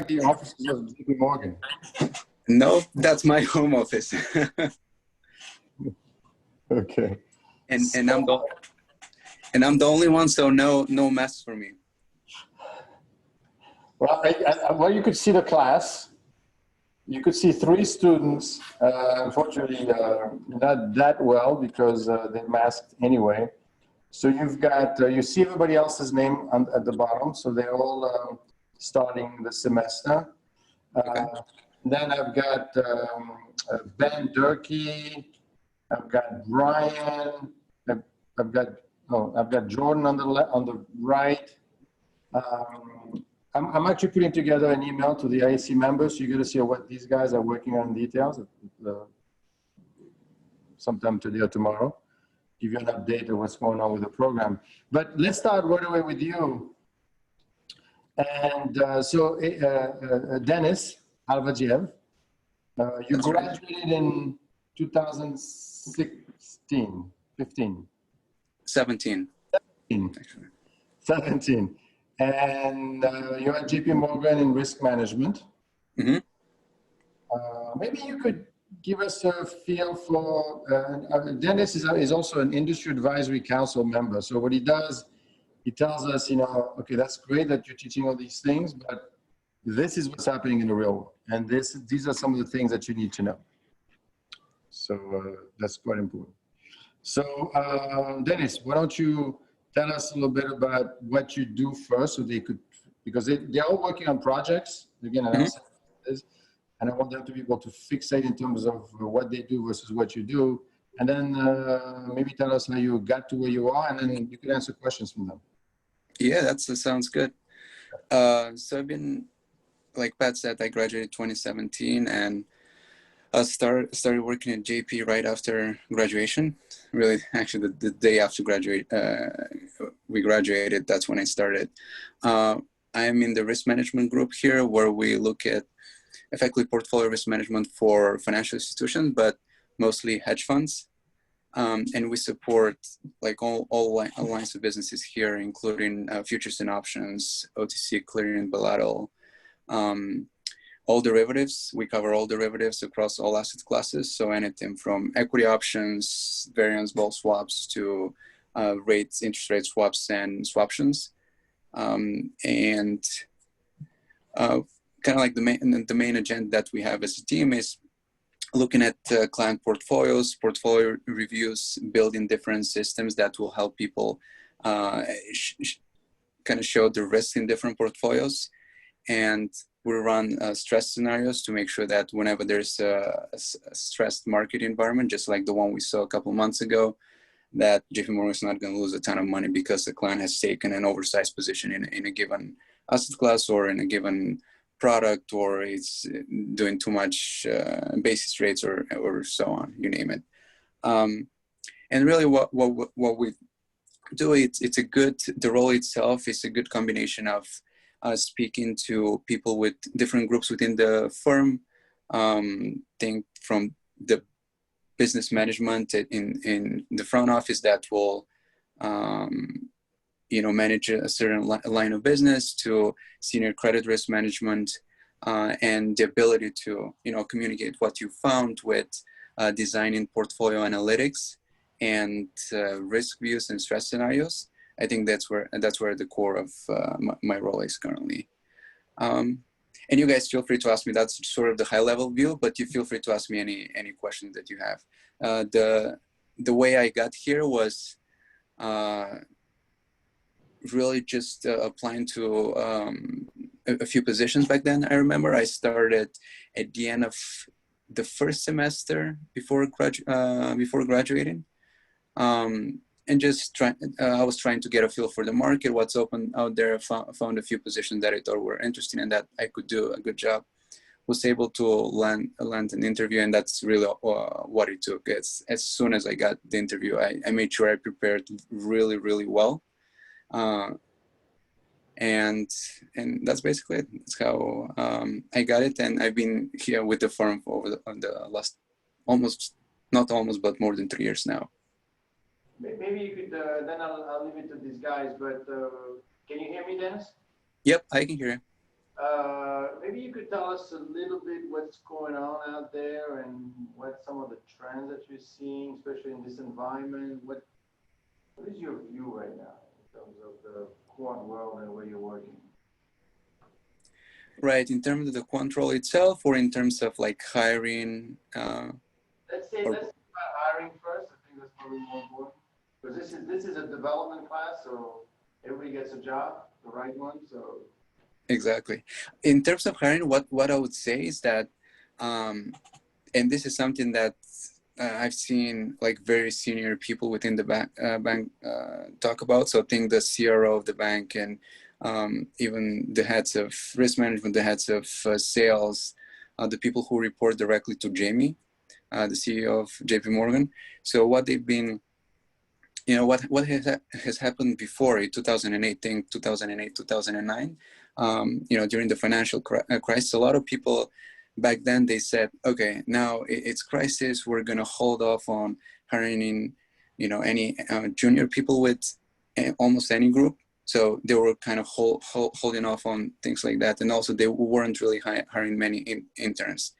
the offices of JP Morgan? No, that's my home office. Okay. and I'm the only one, so no mess for me. Well, well, you could see the class. You could see 3 students, unfortunately, not that well because they're masked anyway. So you've got, you see everybody else's name at the bottom. So they're all starting the semester. Okay. Then I've got Ben Durkee. I've got Brian. I've got Jordan on the right. I'm actually putting together an email to the IAC members. So you're going to see what these guys are working on details sometime today or tomorrow. Give you an update of what's going on with the program. But let's start right away with you. And Dennis Alvadiev, you graduated in 2016, 15? 17. 17. And you're at JP Morgan in risk management. Mm-hmm. Maybe you could give us a feel for, Dennis is also an industry advisory council member. So what he does, he tells us, okay, that's great that you're teaching all these things, but this is what's happening in the real world. And these are some of the things that you need to know. So that's quite important. So Dennis, why don't you tell us a little bit about what you do first, so they could, because they're all working on projects, again, and I want them to be able to fixate in terms of what they do versus what you do. And then maybe tell us how you got to where you are, and then you can answer questions from them. Yeah, that sounds good. So I've been, like Pat said, I graduated 2017, and I started working at JP right after graduation. Really, actually, the day after we graduated, that's when I started. I am in the risk management group here, where we look at effectively portfolio risk management for financial institutions, but mostly hedge funds. And we support like all lines of businesses here, including futures and options, OTC clearing, bilateral, all derivatives. We cover all derivatives across all asset classes. So anything from equity options, variance vol swaps, to interest rate swaps and swaptions. And kind of like the main agenda that we have as a team is looking at client portfolios, portfolio reviews, building different systems that will help people kind of show the risk in different portfolios. And we run stress scenarios to make sure that whenever there's a stressed market environment, just like the one we saw a couple months ago, that JP Morgan is not going to lose a ton of money because the client has taken an oversized position in a given asset class or in a given product, or it's doing too much basis rates or so on, you name it. And really what we do, the role itself is a good combination of speaking to people with different groups within the firm, think from the business management in the front office that will manage a certain line of business, to senior credit risk management, and the ability to communicate what you found with designing portfolio analytics and risk views and stress scenarios. I think that's where the core of my role is currently. And you guys feel free to ask me. That's sort of the high level view, but you feel free to ask me any questions that you have. The way I got here was really just applying to a few positions back then. I remember I started at the end of the first semester before graduating. And just I was trying to get a feel for the market, what's open out there. Found a few positions that I thought were interesting and that I could do a good job. Was able to land an interview, and that's really what it took. As soon as I got the interview, I made sure I prepared really, really well. And that's basically it. That's how I got it, and I've been here with the firm for the last but more than 3 years now. Maybe you could, then I'll leave it to these guys, but can you hear me, Dennis? Yep, I can hear you. Maybe you could tell us a little bit what's going on out there and what some of the trends that you're seeing, especially in this environment. What is your view right now in terms of the quant world and where you're working? Right, in terms of the quant role itself, or in terms of like hiring? Let's say let's talk about hiring first. I think that's probably more important because this is a development class, so everybody gets a job, the right one. So Exactly. In terms of hiring, what I would say is that, and this is something that I've seen like very senior people within the bank talk about. So I think the CRO of the bank and even the heads of risk management, the heads of sales, the people who report directly to Jamie, the CEO of JP Morgan. So what they've been, what has happened before in 2008, 2009, during the financial crisis, a lot of people back then, they said, okay, now it's crisis. We're going to hold off on hiring any junior people with almost any group. So they were kind of holding off on things like that. And also they weren't really hiring many interns.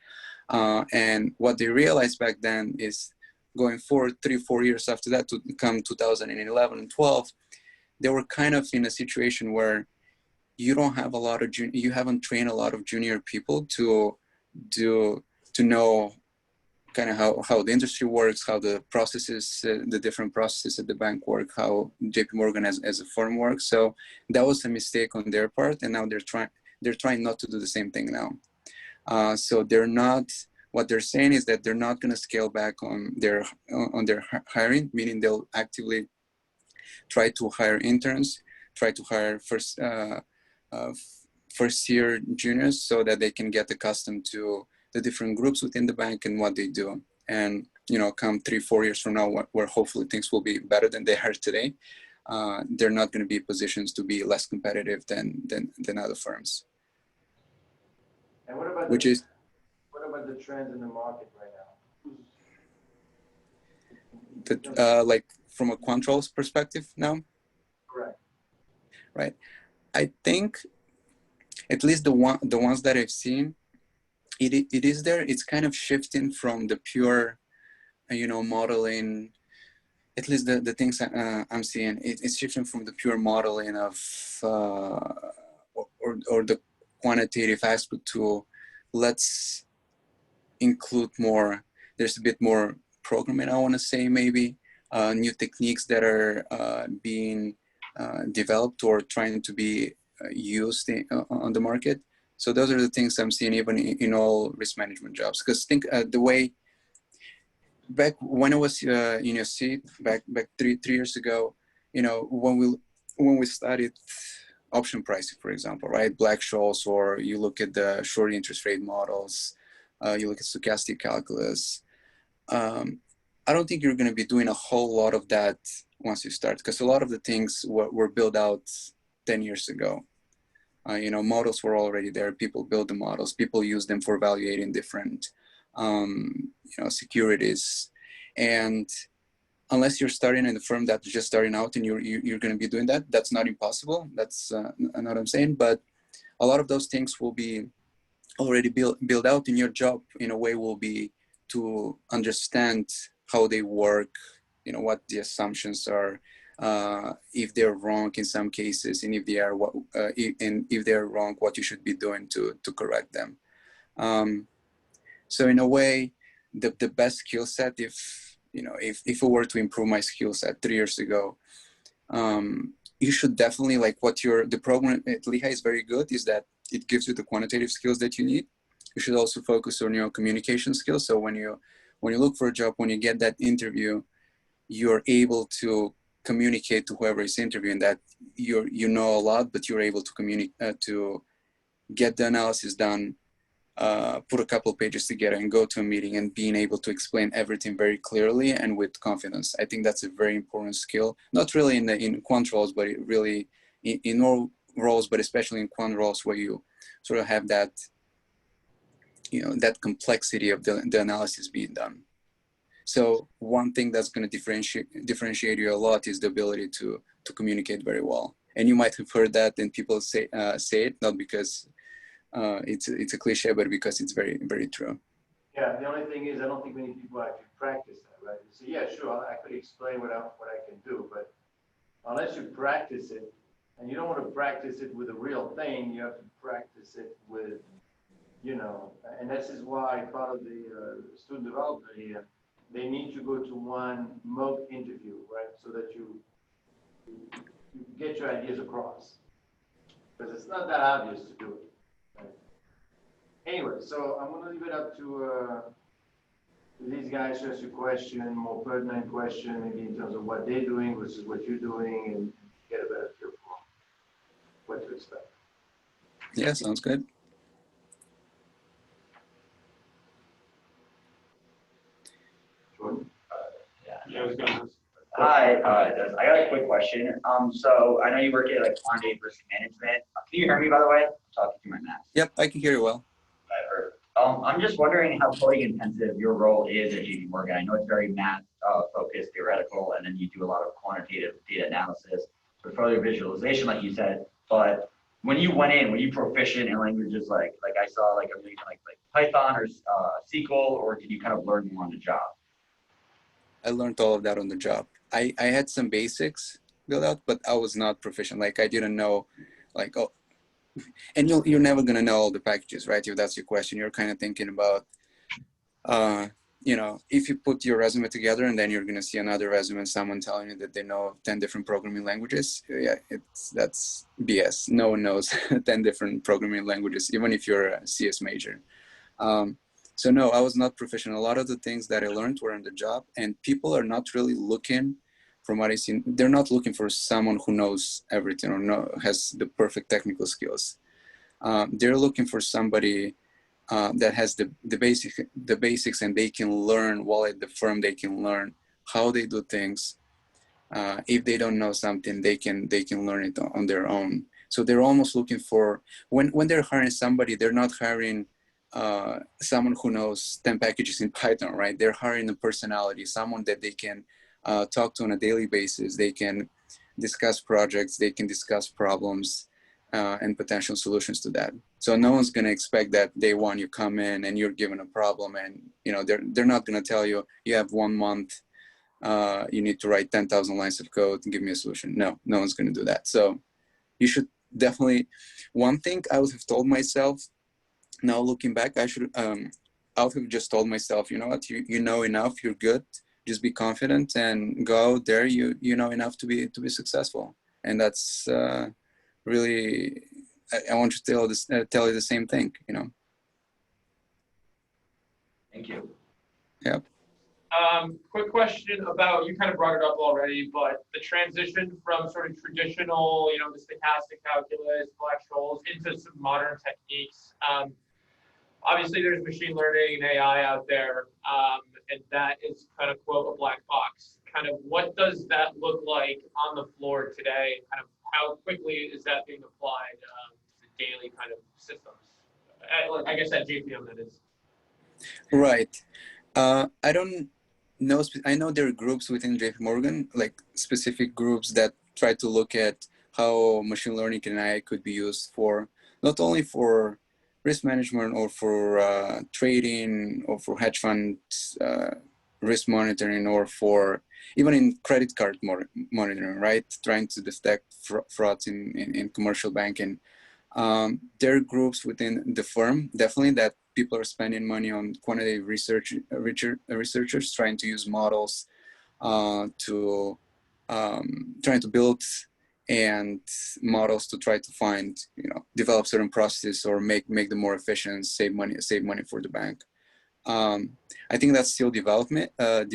And what they realized back then is going forward 3-4 years after that to come 2011 and 12, they were kind of in a situation where you don't have a lot of you haven't trained a lot of junior people to know kind of how the industry works, how the processes, the different processes at the bank work, how JP Morgan as a firm works. So that was a mistake on their part, and now they're trying not to do the same thing now. So what they're saying is that they're not going to scale back on their hiring, meaning they'll actively try to hire interns, try to hire first year juniors so that they can get accustomed to the different groups within the bank and what they do. And, come 3-4 years from now, where hopefully things will be better than they are today, they're not going to be positions to be less competitive than other firms. And what about the trends in the market right now? Like from a controls perspective now? Correct. Right. I think at least the ones that I've seen, it is there. It's kind of shifting from the pure, modeling. At least the things I'm seeing, it's shifting from the pure modeling of or the quantitative aspect to let's include more. There's a bit more programming, I want to say, maybe new techniques that are being developed or trying to be used on the market. So those are the things I'm seeing even in all risk management jobs. Because think the way back when I was in your seat back three years ago, when we studied option pricing, for example, right? Black-Scholes, or you look at the short interest rate models, you look at stochastic calculus. I don't think you're going to be doing a whole lot of that once you start, because a lot of the things were built out 10 years ago. Models were already there. People build the models. People use them for evaluating different, securities. And unless you're starting in a firm that's just starting out and you're going to be doing that, that's not impossible. That's not what I'm saying. But a lot of those things will be already built out, in your job in a way will be to understand how they work, what the assumptions are, if they're wrong in some cases, and if they are if they're wrong, what you should be doing to correct them. So in a way, the best skill set, if I were to improve my skill set 3 years ago, you should definitely the program at Lehigh is very good, is that it gives you the quantitative skills that you need. You should also focus on your communication skills. So when you look for a job, when you get that interview, you're able to communicate to whoever is interviewing that you know a lot, but you're able to communicate, to get the analysis done, put a couple of pages together and go to a meeting and being able to explain everything very clearly and with confidence. I think that's a very important skill, not really in quant roles, but really in all roles, but especially in quant roles where you sort of have that, that complexity of the analysis being done. So one thing that's going to differentiate you a lot is the ability to communicate very well. And you might have heard that, and people say it not because It's a cliche, but because it's very, very true. Yeah, the only thing is, I don't think many people actually practice that, right? You say, yeah, sure, I could explain what I can do, but unless you practice it, and you don't want to practice it with a real thing, you have to practice it with, you know, and this is why part of the student development here, they need to go to one mock interview, right? So that you get your ideas across. Because it's not that obvious to do it. Right? Anyway, so I'm going to leave it up to these guys to ask you a question, more pertinent question, maybe in terms of what they're doing versus what you're doing, and get a better feel for what to expect. Yeah, sounds good. Jordan? Hi, I got a quick question. So I know you work at like quantitative risk management. Can you hear me, by the way? I'm talking through my mask. Yep, I can hear you well. I'm just wondering how coding intensive your role is at JP Morgan. I know it's very math focused, theoretical, and then you do a lot of quantitative data analysis for further visualization, like you said. But when you went in, were you proficient in languages like I saw like Python or SQL, or did you kind of learn more on the job? I learned all of that on the job. I had some basics built out, but I was not proficient. Like I didn't know, like, oh, and you're never gonna know all the packages, right? If that's your question, you're kind of thinking about, you know, if you put your resume together and then you're gonna see another resume and someone telling you that they know 10 different programming languages, yeah, that's BS. No one knows 10 different programming languages, even if you're a CS major. So no, I was not proficient. A lot of the things that I learned were on the job, and people are not really looking, from what I've seen, they're not looking for someone who knows everything or has the perfect technical skills. They're looking for somebody that has the basics, and they can learn while at the firm. They can learn how they do things. If they don't know something, they can learn it on their own. So they're almost looking for, when they're hiring somebody, they're not hiring someone who knows 10 packages in Python, right? They're hiring a personality, someone that they can talk to on a daily basis. They can discuss projects, they can discuss problems and potential solutions to that. So no one's gonna expect that day one you come in and you're given a problem, and you know they're not gonna tell you you have 1 month, you need to write 10,000 lines of code and give me a solution. No one's gonna do that. So you should definitely, one thing I would have told myself, now looking back, I would have just told myself, you know what, you know enough, you're good, just be confident and go out there. You know enough to be successful, and that's really, I want to tell you the same thing, you know. Thank you. Yeah. Quick question about, you kind of brought it up already, but the transition from sort of traditional, you know, the stochastic calculus, Black-Scholes, into some modern techniques. Obviously, there's machine learning and AI out there, and that is kind of, quote, a black box. Kind of what does that look like on the floor today? Kind of how quickly is that being applied to daily kind of systems? I guess at JPM, that is. Right. I don't know. I know there are groups within JP Morgan, like specific groups that try to look at how machine learning and AI could be used for, not only for risk management or for trading or for hedge fund risk monitoring, or for even in credit card monitoring, right? Trying to detect frauds in commercial banking. There are groups within the firm, definitely, that people are spending money on quantitative researchers trying to use models to trying to build and models to try to find, you know, develop certain processes or make them more efficient, save money for the bank. I think that's still development. And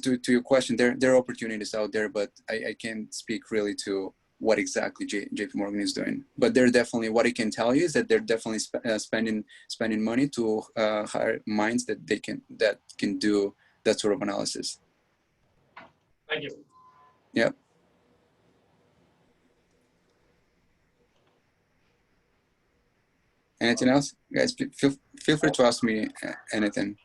to your question, there are opportunities out there, but I can't speak really to what exactly JP Morgan is doing. But they're definitely, what I can tell you is that they're definitely spending money to hire minds that can do that sort of analysis. Thank you. Yep. Anything else, guys? Feel free to ask me anything.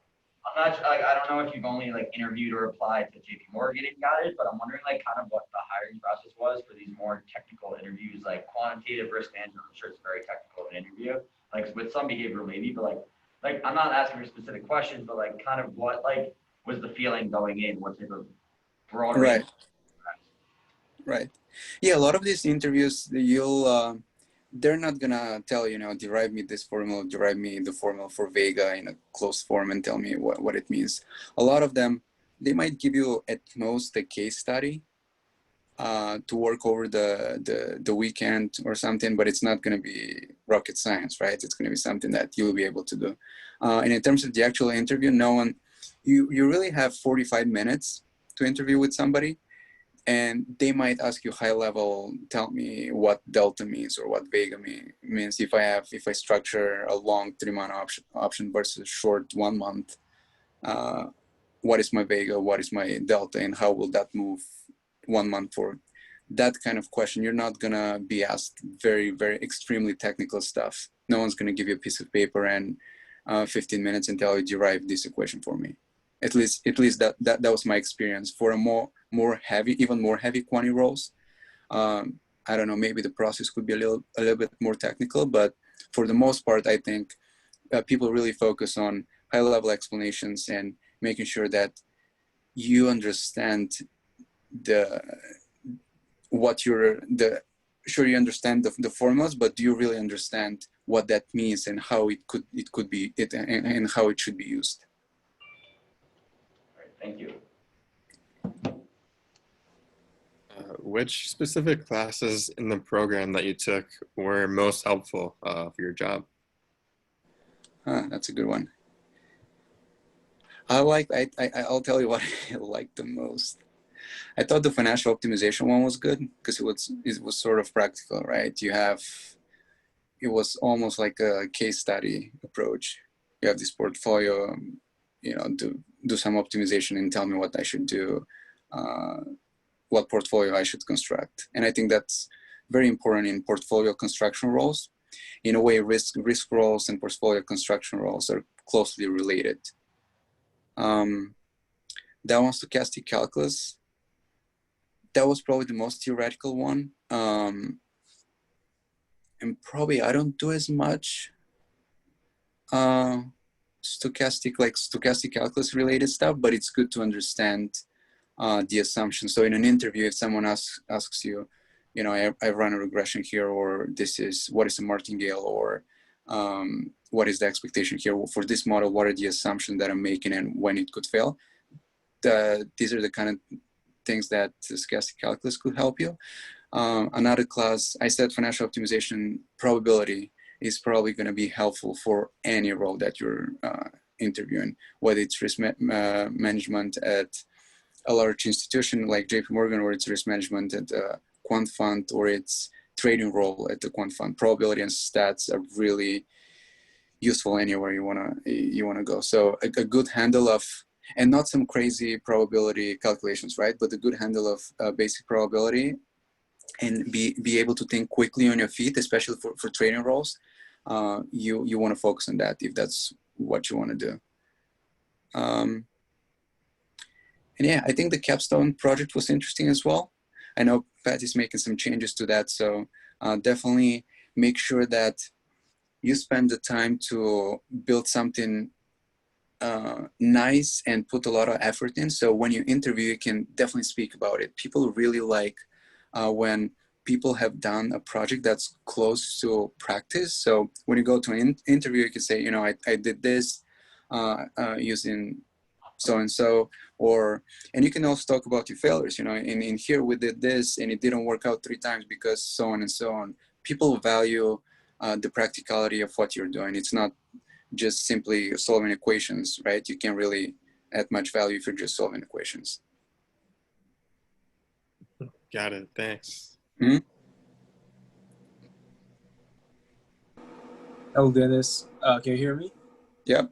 I'm not, like, I don't know if you've only like interviewed or applied to JP Morgan and got it, but I'm wondering like kind of what the hiring process was for these more technical interviews, like quantitative risk management. I'm sure it's very technical of an interview, like with some behavioral maybe, but like I'm not asking for specific questions, but like kind of what like was the feeling going in? What type of broad range? Right. Yeah, a lot of these interviews, they're not gonna tell you, derive me this formula, derive me the formula for Vega in a closed form and tell me what it means. A lot of them, they might give you at most a case study to work over the weekend or something, but it's not gonna be rocket science, right? It's gonna be something that you'll be able to do. And in terms of the actual interview, you really have 45 minutes to interview with somebody. And they might ask you high level, tell me what delta means or what Vega means. If I structure a long 3-month option versus short 1 month, what is my Vega, what is my delta, and how will that move 1 month forward? That kind of question, you're not gonna be asked very, very extremely technical stuff. No one's gonna give you a piece of paper and 15 minutes and tell you derive this equation for me. At least that was my experience. For a even more heavy quantity roles, I don't know, maybe the process could be a little bit more technical, but for the most part, I think people really focus on high level explanations and making sure that you understand sure you understand the formulas, but do you really understand what that means and how it could be and how it should be used? Thank you. Which specific classes in the program that you took were most helpful for your job? That's a good one. I'll tell you what I liked the most. I thought the financial optimization one was good because it was sort of practical, right? It was almost like a case study approach. You have this portfolio, do some optimization and tell me what I should do, what portfolio I should construct. And I think that's very important in portfolio construction roles. In a way, risk roles and portfolio construction roles are closely related. That one, stochastic calculus, that was probably the most theoretical one. And probably I don't do as much stochastic calculus related stuff, but it's good to understand the assumption. So in an interview, if someone asks you, I run a regression here, or what is a martingale, or what is the expectation here for this model, what are the assumptions that I'm making and when it could fail. These are the kind of things that stochastic calculus could help you. Another class, I said financial optimization probability is probably going to be helpful for any role that you're interviewing, whether it's risk management at a large institution like JP Morgan, or it's risk management at a quant fund, or it's trading role at the quant fund. Probability and stats are really useful anywhere you wanna go. So a good handle of, and not some crazy probability calculations, right? But a good handle of basic probability, and be able to think quickly on your feet, especially for trading roles. You want to focus on that if that's what you want to do. And yeah, I think the capstone project was interesting as well. I know Pat is making some changes to that, so definitely make sure that you spend the time to build something nice and put a lot of effort in. So when you interview, you can definitely speak about it. People really like when people have done a project that's close to practice. So when you go to an interview, you can say, I did this using so-and-so, and you can also talk about your failures. In here we did this and it didn't work out 3 times because so on and so on. People value the practicality of what you're doing. It's not just simply solving equations, right? You can't really add much value if you're just solving equations. Got it, thanks. Mm-hmm. Hello, Dennis. Can you hear me? Yep.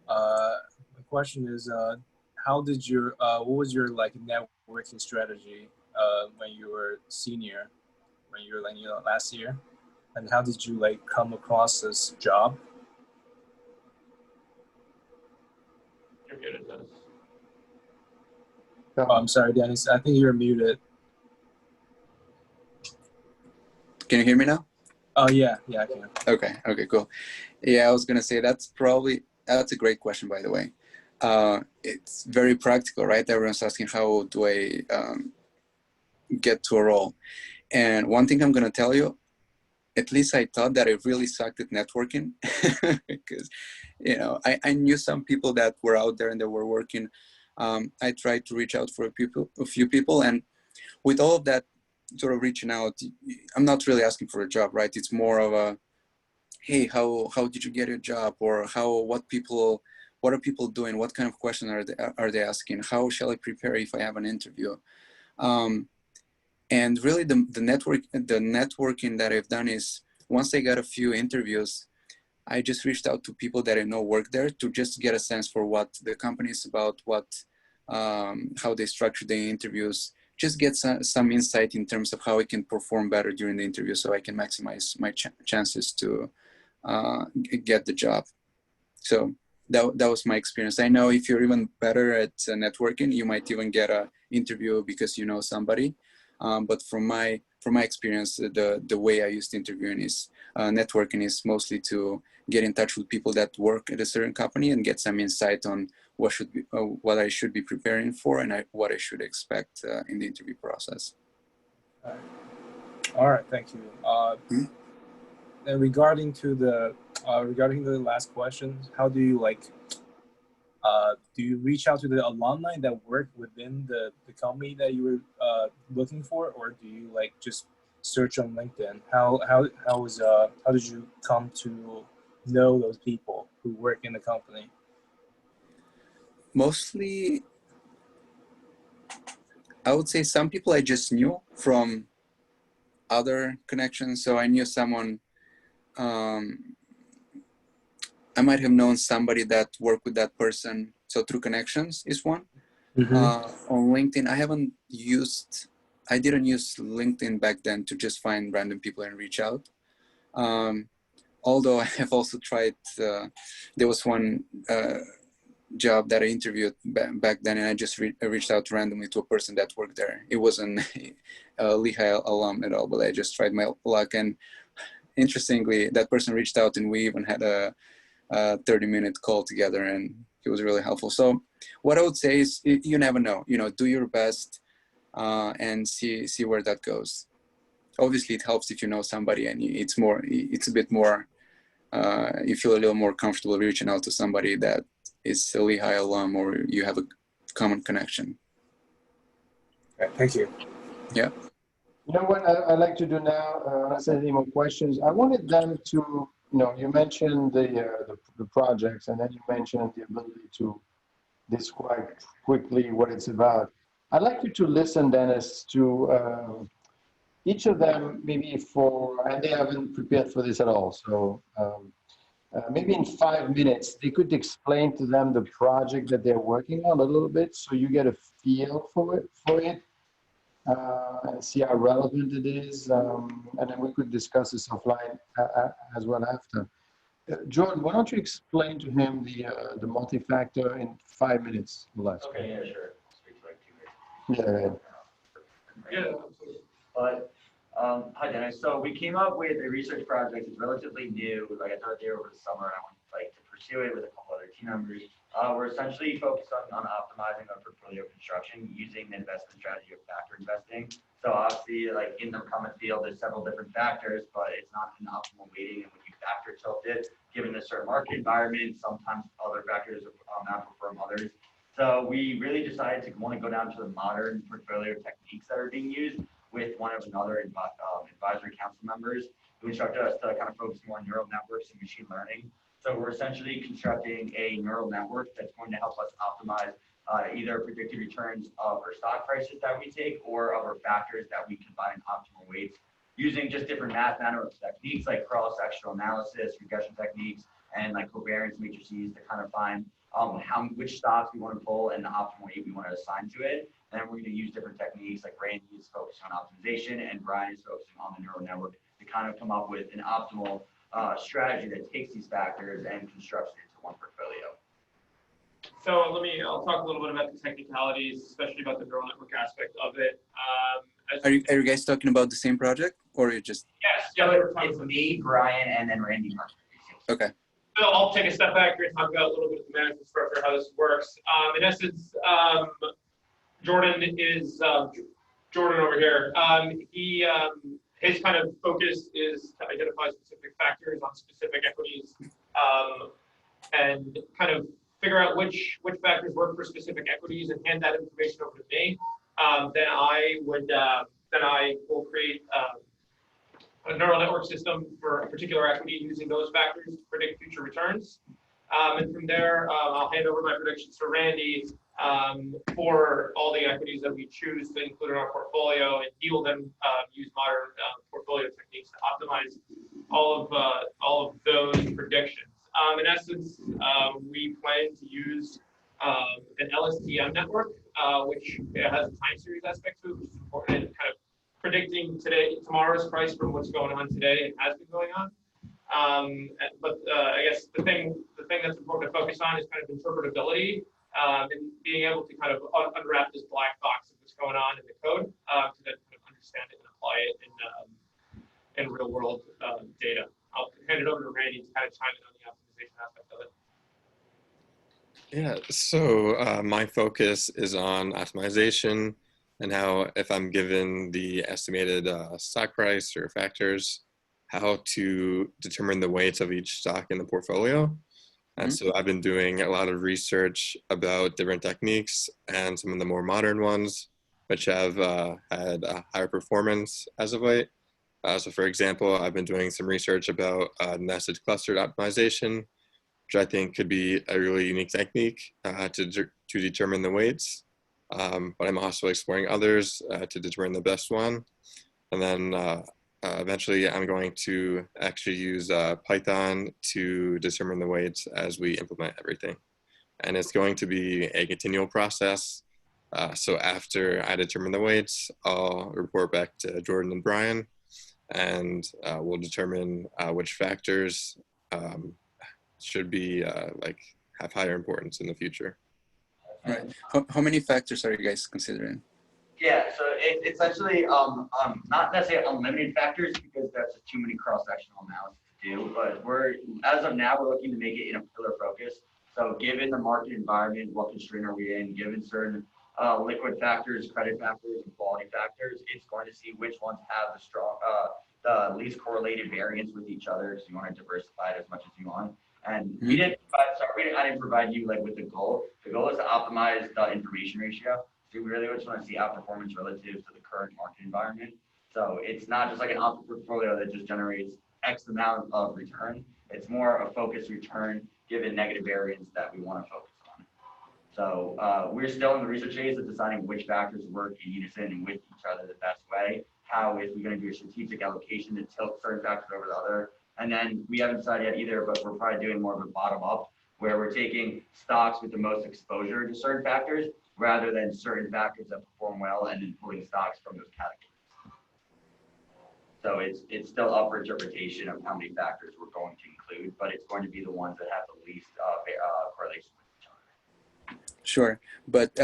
The question is, what was your networking strategy when you were senior, when you were last year, and how did you come across this job? Oh, I'm sorry, Dennis. I think you're muted. Can you hear me now? Oh, yeah, I can. Okay, cool. Yeah, I was gonna say that's a great question, by the way. It's very practical, right? Everyone's asking how do I get to a role, and one thing I'm gonna tell you, at least I thought that I really sucked at networking because, I knew some people that were out there and they were working. I tried to reach out for a few people, and with all of that sort of reaching out, I'm not really asking for a job, right? It's more of a, hey, how did you get your job, or what are people doing? What kind of questions are they asking? How shall I prepare if I have an interview? And really, the networking that I've done is, once I got a few interviews, I just reached out to people that I know work there to just get a sense for what the company is about, how they structure the interviews, just get some insight in terms of how I can perform better during the interview, so I can maximize my chances to get the job. So that was my experience. I know if you're even better at networking, you might even get an interview because you know somebody. But from my experience, the way I used interviewing is networking is mostly to get in touch with people that work at a certain company and get some insight on what I should be preparing for, and what I should expect in the interview process. All right, thank you. And regarding the last question, how do you do you reach out to the alumni that work within the company that you were looking for, or do you just search on LinkedIn? How did you come to know those people who work in the company? Mostly, I would say some people I just knew from other connections. So I knew someone, I might have known somebody that worked with that person. So through connections is one. Mm-hmm. On LinkedIn, I didn't use LinkedIn back then to just find random people and reach out. Although I have also tried, there was one job that I interviewed back then, and I just reached out randomly to a person that worked there. It wasn't a Lehigh alum at all, but I just tried my luck. And interestingly, that person reached out, and we even had a 30-minute call together, and it was really helpful. So what I would say is, you never know. Do your best and see where that goes. Obviously, it helps if you know somebody, and it's a bit more. You feel a little more comfortable reaching out to somebody that is a Lehigh alum, or you have a common connection. Okay, thank you. Yeah. You know what I'd like to do now, unless there's any more questions, I wanted them to, you mentioned the projects, and then you mentioned the ability to describe quickly what it's about. I'd like you to listen, Dennis, to each of them, maybe and they haven't prepared for this at all, so maybe in 5 minutes, they could explain to them the project that they're working on a little bit, so you get a feel for it. And see how relevant it is, and then we could discuss this offline as well after. Jordan, why don't you explain to him the multi-factor in 5 minutes or less? Okay, yeah, sure. Speak for 2 minutes. Yeah. Yeah, absolutely. But hi Dennis. So we came up with a research project. It's relatively new. I started there over the summer, and I went to pursue it with a couple other team members. We're essentially focused on optimizing our portfolio construction using the investment strategy of factor investing. So obviously, in the common field, there's several different factors, but it's not an optimal weighting. And when you factor tilt it, given the certain market environment, sometimes other factors outperform others. So we really decided to want to go down to the modern portfolio techniques that are being used with one of another advisory council members who instructed us to kind of focus more on neural networks and machine learning. So we're essentially constructing a neural network that's going to help us optimize either predicted returns of our stock prices that we take, or of our factors that we combine optimal weights using just different mathematical techniques like cross-sectional analysis, regression techniques, and covariance matrices to kind of find which stocks we want to pull and the optimal weight we want to assign to it. And then we're going to use different techniques, like Randy is focusing on optimization and Brian is focusing on the neural network to kind of come up with an optimal strategy that takes these factors and constructs it into one portfolio. I'll talk a little bit about the technicalities, especially about the neural network aspect of it. Are you guys talking about the same project, or you just? Yes, So yeah, it's me, Brian, and then Randy. Okay. So I'll take a step back here and talk about a little bit of the management structure, how this works. In essence, Jordan over here. His kind of focus is to identify specific factors on specific equities, and kind of figure out which factors work for specific equities and hand that information over to me. Then I will create a neural network system for a particular equity using those factors to predict future returns. And from there, I'll hand over my predictions to Randy for all the equities that we choose to include in our portfolio, and he will then use modern portfolio techniques to optimize all of those predictions. In essence, we plan to use an LSTM network, which has a time series aspect to it, which is important in kind of predicting tomorrow's price from what's going on today and has been going on. But I guess the thing that's important to focus on is kind of interpretability, and being able to kind of unwrap this black box of what's going on in the code to then kind of understand it and apply it in real world data. I'll hand it over to Randy to kind of chime in on the optimization aspect of it. Yeah, so my focus is on optimization and how, if I'm given the estimated stock price or factors, how to determine the weights of each stock in the portfolio. And so I've been doing a lot of research about different techniques and some of the more modern ones, which have had a higher performance as of late. So for example, I've been doing some research about nested clustered optimization, which I think could be a really unique technique to determine the weights. But I'm also exploring others to determine the best one. And then eventually I'm going to actually use Python to determine the weights as we implement everything. And it's going to be a continual process. So after I determine the weights, I'll report back to Jordan and Brian, and we'll determine which factors should be have higher importance in the future. Right. How many factors are you guys considering? Yeah, so it's essentially not necessarily unlimited factors, because that's just too many cross-sectional analysis to do. But as of now, we're looking to make it in a pillar focus. So given the market environment, what constraint are we in? Given certain liquid factors, credit factors, and quality factors, it's going to see which ones have the least correlated variance with each other. So you want to diversify it as much as you want. And I didn't provide you with the goal. The goal is to optimize the information ratio. So we really just want to see outperformance relative to the current market environment. So it's not just like an optimal portfolio that just generates X amount of return. It's more a focused return given negative variance that we want to focus on. So we're still in the research phase of deciding which factors work in unison and with each other the best way. How is we going to do a strategic allocation to tilt certain factors over the other? And then we haven't decided yet either, but we're probably doing more of a bottom up, where we're taking stocks with the most exposure to certain factors rather than certain factors that perform well and then pulling stocks from those categories. So it's still up for interpretation of how many factors we're going to include, but it's going to be the ones that have the least correlation with each other. Sure, but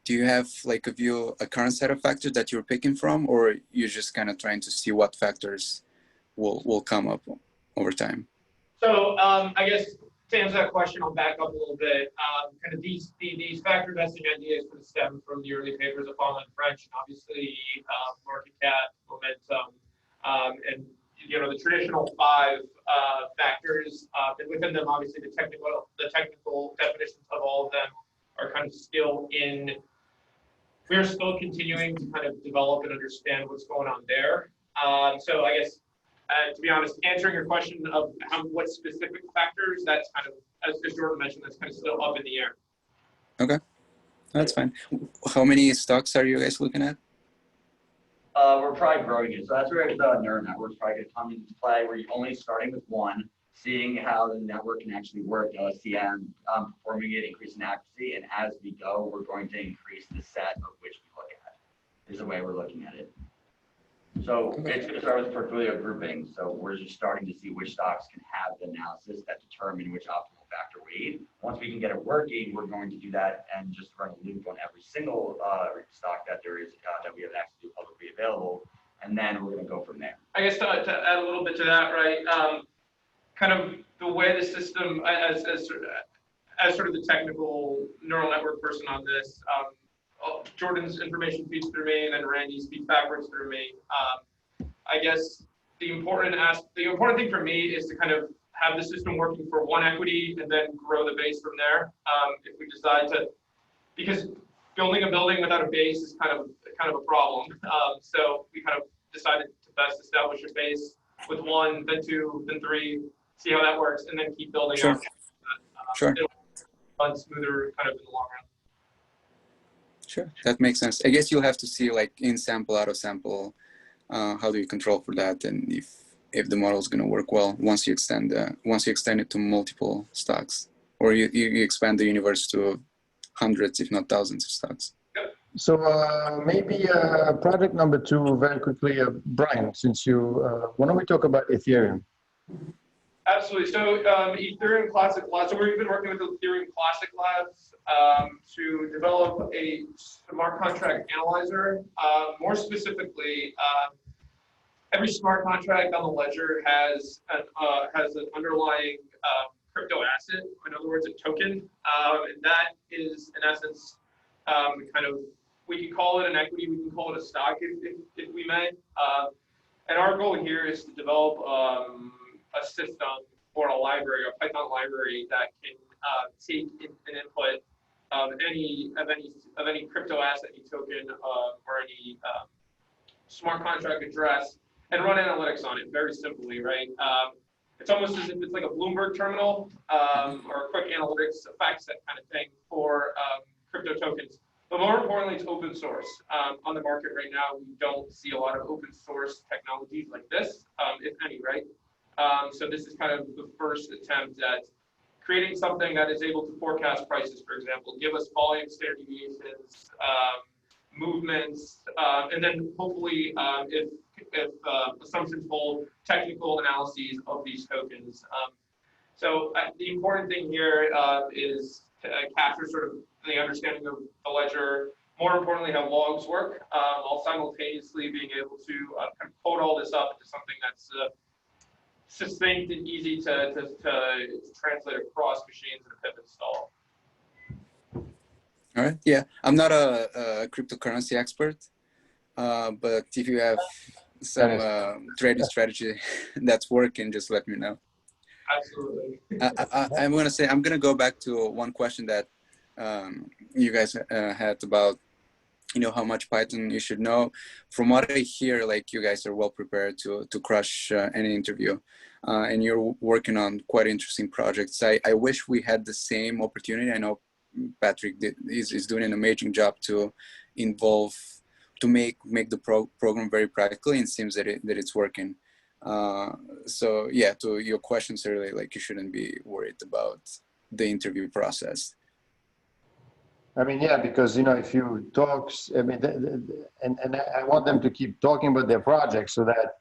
do you have a current set of factors that you're picking from, or you're just kind of trying to see what factors will come up over time? So I guess to answer that question, I'll back up a little bit. Kind of these factor investing ideas kind of stem from the early papers of Paul and French, and obviously market cap, momentum, and the traditional 5 factors. And within them, obviously the technical definitions of all of them are kind of still in. We're still continuing to kind of develop and understand what's going on there. So I guess. To be honest, answering your question of what specific factors, that's kind of, as Jordan mentioned, that's kind of still up in the air. Okay, that's fine. How many stocks are you guys looking at? We're probably growing it. So that's where the neural network's probably going to come into play. We're only starting with one, seeing how the network can actually work, LSTM, performing it, increasing accuracy. And as we go, we're going to increase the set of which we look at, is the way we're looking at it. So it's going to start with portfolio grouping. So we're just starting to see which stocks can have the analysis that determine which optimal factor weight great. Once we can get it working, we're going to do that and just run a loop on every single stock that there is that we have access to publicly available, and then we're going to go from there. I guess to add a little bit to that, right? Kind of the way the system, as sort of the technical neural network person on this, Jordan's information feeds through me, and then Randy's feeds backwards through me. I guess the important thing for me is to kind of have the system working for one equity and then grow the base from there. If we decide to, because building a building without a base is kind of a problem. So we kind of decided to best establish a base with one, then two, then three, see how that works, and then keep building Sure. out. Sure. It'll run smoother kind of in the long run. Sure, that makes sense. I guess you'll have to see like in sample, out of sample, how do you control for that, and if the model is going to work well once you extend it to multiple stocks, or you expand the universe to hundreds, if not thousands of stocks. So maybe project number 2, very quickly, Brian, since you, why don't we talk about Ethereum? Absolutely. So Ethereum Classic Labs. So we've been working with Ethereum Classic Labs to develop a smart contract analyzer. More specifically, every smart contract on the ledger has an underlying crypto asset. In other words, a token, and that is in essence kind of, we can call it an equity, we can call it a stock if we may. And our goal here is to develop a system or a library, a Python library that can take an input of any crypto asset, any token, or any smart contract address, and run analytics on it very simply, right? It's almost as if it's like a Bloomberg terminal or a quick analytics effects, that kind of thing for crypto tokens. But more importantly, it's open source. On the market right now, we don't see a lot of open source technologies like this, if any, right? So this is kind of the first attempt at creating something that is able to forecast prices, for example, give us volume standard deviations, movements, and then hopefully, if assumptions hold, technical analyses of these tokens. So the important thing here is to capture sort of the understanding of the ledger. More importantly, how logs work, while simultaneously being able to kind of code all this up into something that's succinct and easy to translate across machines in a pip install. All right. Yeah, I'm not a cryptocurrency expert, but if you have some trading strategy that's working, just let me know. Absolutely. I'm gonna go back to one question that you guys had about, how much Python you should know. From what I hear, like you guys are well prepared to crush any interview, and you're working on quite interesting projects. I wish we had the same opportunity. I know Patrick is doing an amazing job to make the program very practical, and it seems that it's working. So yeah, to your questions earlier, like you shouldn't be worried about the interview process. I mean, yeah, because, if you talk, I mean, and I want them to keep talking about their project so that,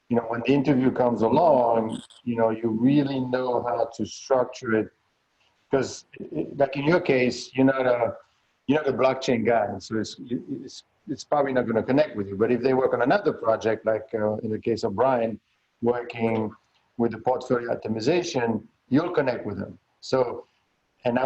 when the interview comes along, you really know how to structure it. Because like in your case, you're not a blockchain guy, so it's probably not going to connect with you. But if they work on another project, like in the case of Brian, working with the portfolio optimization, you'll connect with them. So, and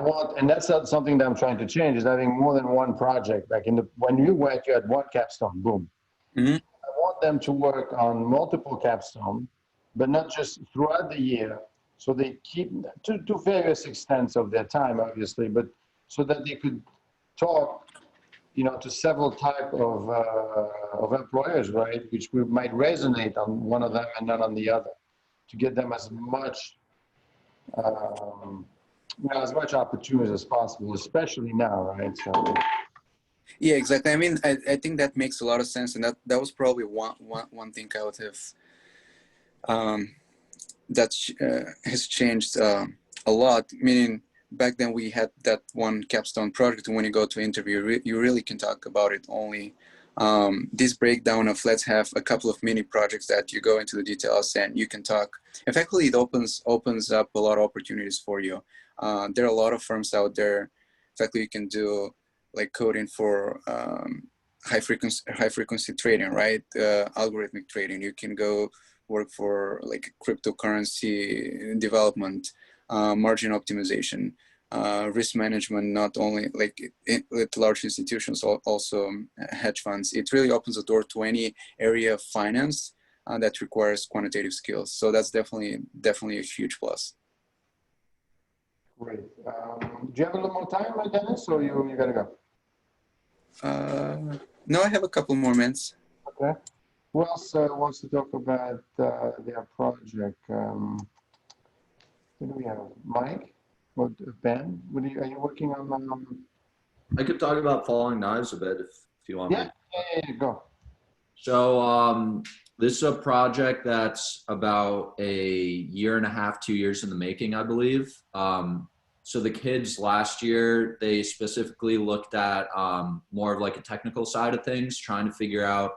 that's something that I'm trying to change, is having more than one project. Like when you work, you had one capstone, boom. Mm-hmm. I want them to work on multiple capstone, but not just throughout the year. So they keep to various extents of their time, obviously, but so that they could talk, to several type of employers, right? Which might resonate on one of them and not on the other, to get them as much, as much opportunities as possible, especially now, right? So. Yeah, exactly. I mean, I think that makes a lot of sense, and that was probably one thing I would have that has changed a lot. Meaning, back then we had that one capstone project, and when you go to interview, you really can talk about it only this breakdown of let's have a couple of mini projects that you go into the details and you can talk. Effectively, it opens up a lot of opportunities for you. There are a lot of firms out there. Exactly, you can do like coding for high frequency trading, right? Algorithmic trading. You can go work for like cryptocurrency development, margin optimization, risk management, not only like with large institutions, also hedge funds. It really opens the door to any area of finance that requires quantitative skills. So that's definitely a huge plus. Great. Do you have a little more time, Dennis, or you gotta go? No, I have a couple more minutes. Okay. Who else wants to talk about their project? Who do we have? Mike? Or Ben? Are you working on? I could talk about falling knives a bit if you want. Yeah, go. So this is a project that's about a year and a half, 2 years in the making, I believe. So the kids last year, they specifically looked at more of like a technical side of things, trying to figure out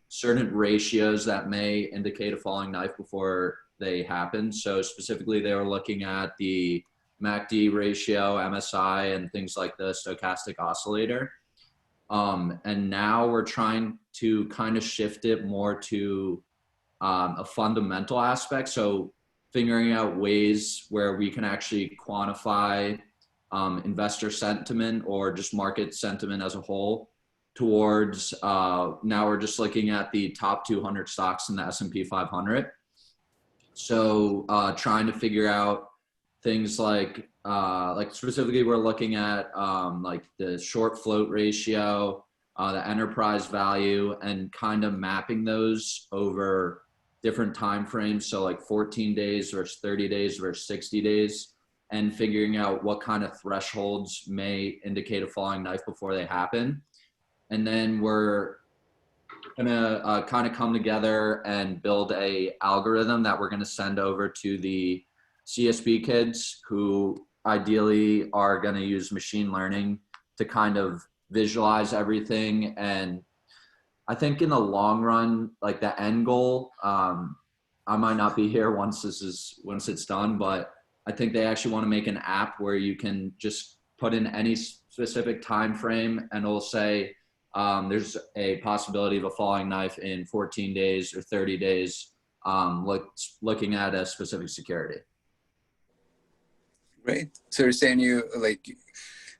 certain ratios that may indicate a falling knife before they happen. So specifically, they were looking at the MACD ratio, MSI, and things like the stochastic oscillator. And now we're trying to kind of shift it more to a fundamental aspect. So figuring out ways where we can actually quantify investor sentiment or just market sentiment as a whole towards, now we're just looking at the top 200 stocks in the S&P 500. So trying to figure out things like specifically we're looking at like the short float ratio, the enterprise value, and kind of mapping those over different time frames. So like 14 days versus 30 days versus 60 days, and figuring out what kind of thresholds may indicate a falling knife before they happen. And then we're gonna kind of come together and build a algorithm that we're gonna send over to the CSP kids, who ideally are gonna use machine learning to kind of visualize everything. And I think in the long run, like the end goal, I might not be here once it's done, but I think they actually want to make an app where you can just put in any specific time frame and it'll say there's a possibility of a falling knife in 14 days or 30 days, looking at a specific security. Great. So you're saying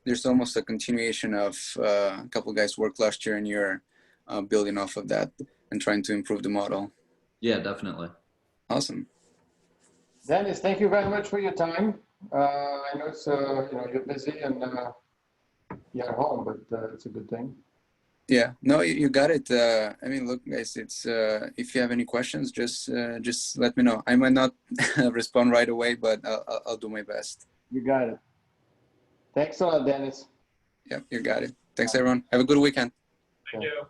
there's almost a continuation of a couple of guys' work last year, and you're building off of that and trying to improve the model. Yeah, definitely. Awesome. Dennis, thank you very much for your time. I know it's you're busy and you're at home, but it's a good thing. Yeah, no, you got it. I mean, look, guys, it's if you have any questions, just let me know. I might not respond right away, but I'll do my best. You got it. Thanks a lot, Dennis. Yeah, you got it. Thanks, everyone. Have a good weekend. Thank you.